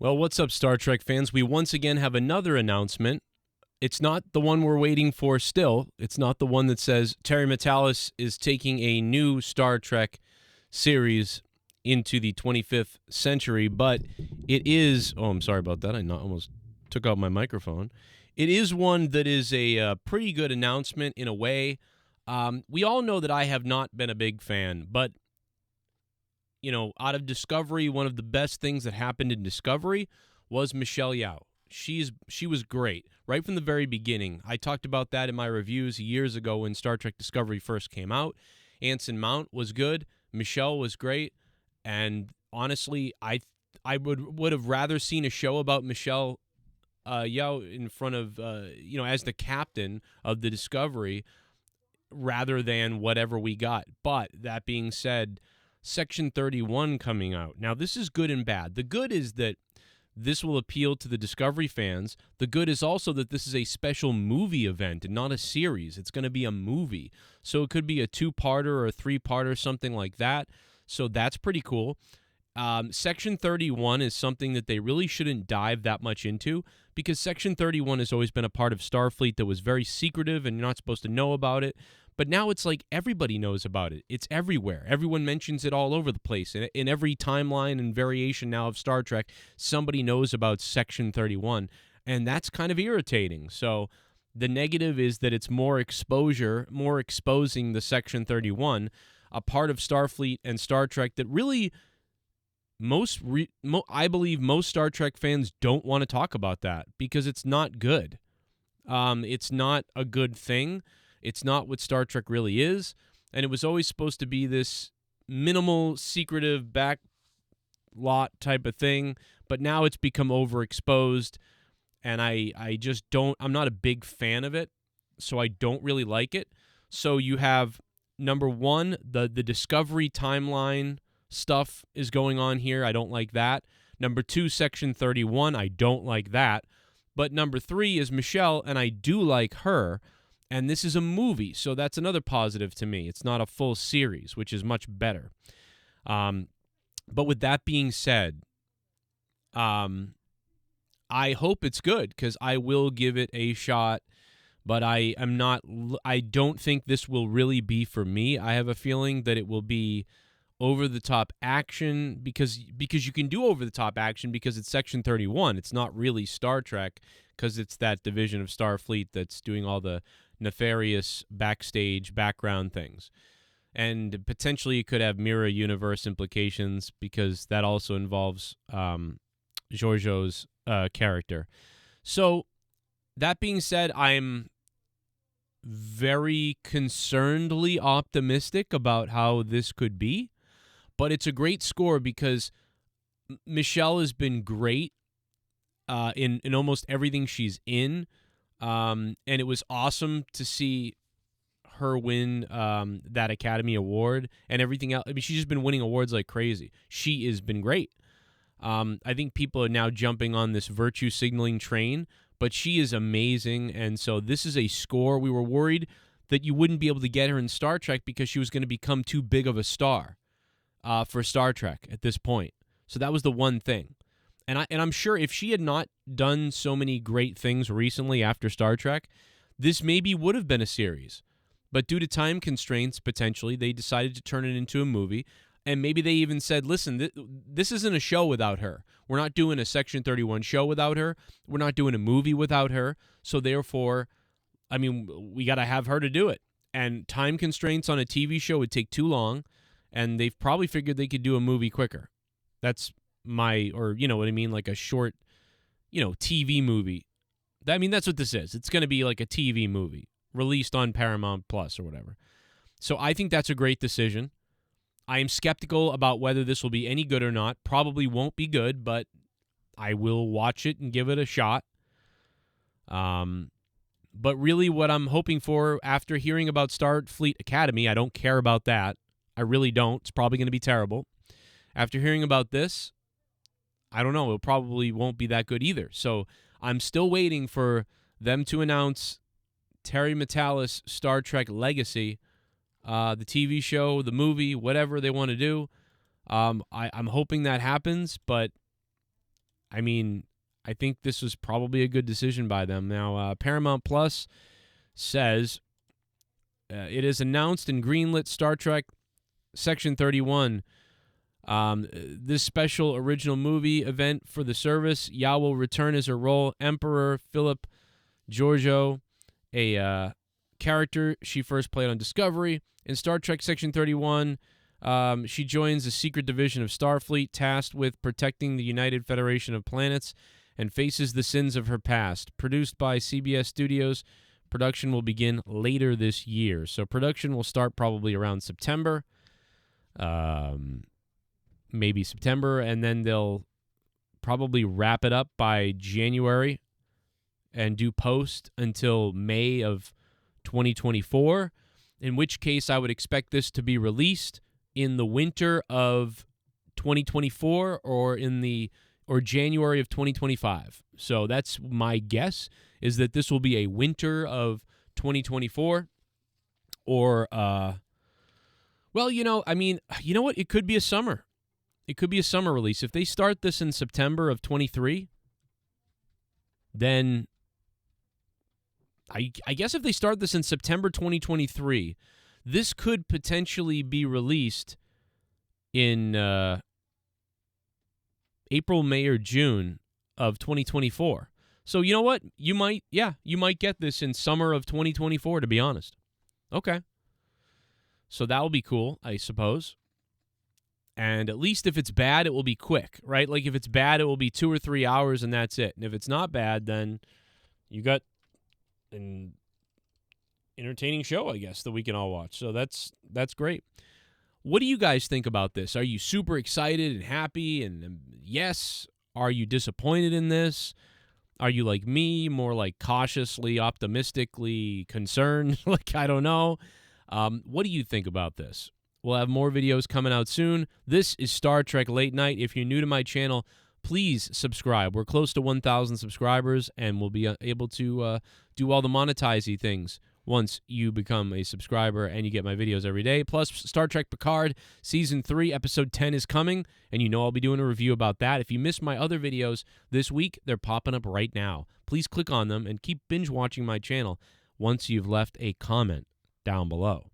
Well, what's up, Star Trek fans? We once again have another announcement. It's not the one we're waiting for still. It's not the one that says Terry Matalas is taking a new Star Trek series into the 25th century, but it is. Oh, I'm sorry about that. Almost took out my microphone. It is one that is a pretty good announcement in a way. We all know that I have not been a big fan, but out of Discovery, one of the best things that happened in Discovery was Michelle Yeoh. She was great right from the very beginning. I talked about that in my reviews years ago when Star Trek Discovery first came out. Anson Mount was good. Michelle was great, and honestly, I would have rather seen a show about Michelle Yeoh in front of as the captain of the Discovery rather than whatever we got. But that being said, Section 31 coming out. Now, this is good and bad. The good is that this will appeal to the Discovery fans. The good is also that this is a special movie event and not a series. It's going to be a movie. So it could be a two-parter or a three-parter, something like that. So that's pretty cool. Section 31 is something that they really shouldn't dive that much into because Section 31 has always been a part of Starfleet that was very secretive and you're not supposed to know about it. But now it's like everybody knows about it. It's everywhere. Everyone mentions it all over the place. In every timeline and variation now of Star Trek, somebody knows about Section 31, and that's kind of irritating. So the negative is that it's more exposure, more exposing the Section 31, a part of Starfleet and Star Trek that really I believe most Star Trek fans don't want to talk about that because it's not good. It's not a good thing. It's not what Star Trek really is, and it was always supposed to be this minimal, secretive, back lot type of thing, but now it's become overexposed, and I just don't, I'm not a big fan of it, so I don't really like it. So you have, number one, the Discovery timeline stuff is going on here. I don't like that. Number two, Section 31, I don't like that. But number three is Michelle, and I do like her. And this is a movie, so that's another positive to me. It's not a full series, which is much better. But with that being said, I hope it's good because I will give it a shot. But I don't think this will really be for me. I have a feeling that it will be over-the-top action because you can do over-the-top action because it's Section 31. It's not really Star Trek because it's that division of Starfleet that's doing all the nefarious backstage background things. And potentially it could have mirror universe implications because that also involves Giorgio's character. So that being said, I'm very concernedly optimistic about how this could be. But it's a great score because Michelle has been great in almost everything she's in. And it was awesome to see her win that Academy Award and everything else. I mean, she's just been winning awards like crazy. She has been great. I think people are now jumping on this virtue signaling train, but she is amazing. And so this is a score. We were worried that you wouldn't be able to get her in Star Trek because she was going to become too big of a star for Star Trek at this point. So that was the one thing. And I'm sure if she had not done so many great things recently after Star Trek, this maybe would have been a series. But due to time constraints, potentially, they decided to turn it into a movie. And maybe they even said, listen, this isn't a show without her. We're not doing a Section 31 show without her. We're not doing a movie without her. So therefore, I mean, we got to have her to do it. And time constraints on a TV show would take too long. And they've probably figured they could do a movie quicker. That's or you know what I mean, like a short, TV movie. I mean, that's what this is. It's going to be like a TV movie released on Paramount Plus or whatever. So I think that's a great decision. I am skeptical about whether this will be any good or not. Probably won't be good, but I will watch it and give it a shot. But really what I'm hoping for after hearing about Starfleet Academy, I don't care about that. I really don't. It's probably going to be terrible. After hearing about this, I don't know. It probably won't be that good either. So I'm still waiting for them to announce Terry Matalas' Star Trek Legacy, the TV show, the movie, whatever they want to do. I'm hoping that happens, but I mean, I think this was probably a good decision by them. Now, Paramount Plus says it is announced and greenlit Star Trek Section 31. This special original movie event for the service, Yeoh will return as her role, Emperor Philip Georgiou, a character she first played on Discovery. In Star Trek Section 31, she joins the secret division of Starfleet tasked with protecting the United Federation of Planets and faces the sins of her past. Produced by CBS Studios, production will begin later this year. So production will start probably around September, maybe September, and then they'll probably wrap it up by January and do post until May of 2024, in which case I would expect this to be released in the winter of 2024 or January of 2025. So that's my guess, is that this will be a winter of 2024 or well, you know what? It could be a summer. It could be a summer release. If they start this in September of 23, then I guess if they start this in September 2023, this could potentially be released in April, May, or June of 2024. So you know what? You might get this in summer of 2024, to be honest. Okay. So that will be cool, I suppose. And at least if it's bad, it will be quick, right? Like if it's bad, it will be 2 or 3 hours and that's it. And if it's not bad, then you got an entertaining show, I guess, that we can all watch. So that's great. What do you guys think about this? Are you super excited and happy? And yes, are you disappointed in this? Are you like me, more like cautiously, optimistically concerned? Like, I don't know. What do you think about this? We'll have more videos coming out soon. This is Star Trek Late Night. If you're new to my channel, please subscribe. We're close to 1,000 subscribers, and we'll be able to do all the monetizing things once you become a subscriber and you get my videos every day. Plus, Star Trek PICARD Season 3, Episode 10 is coming, and you know I'll be doing a review about that. If you missed my other videos this week, they're popping up right now. Please click on them and keep binge-watching my channel once you've left a comment down below.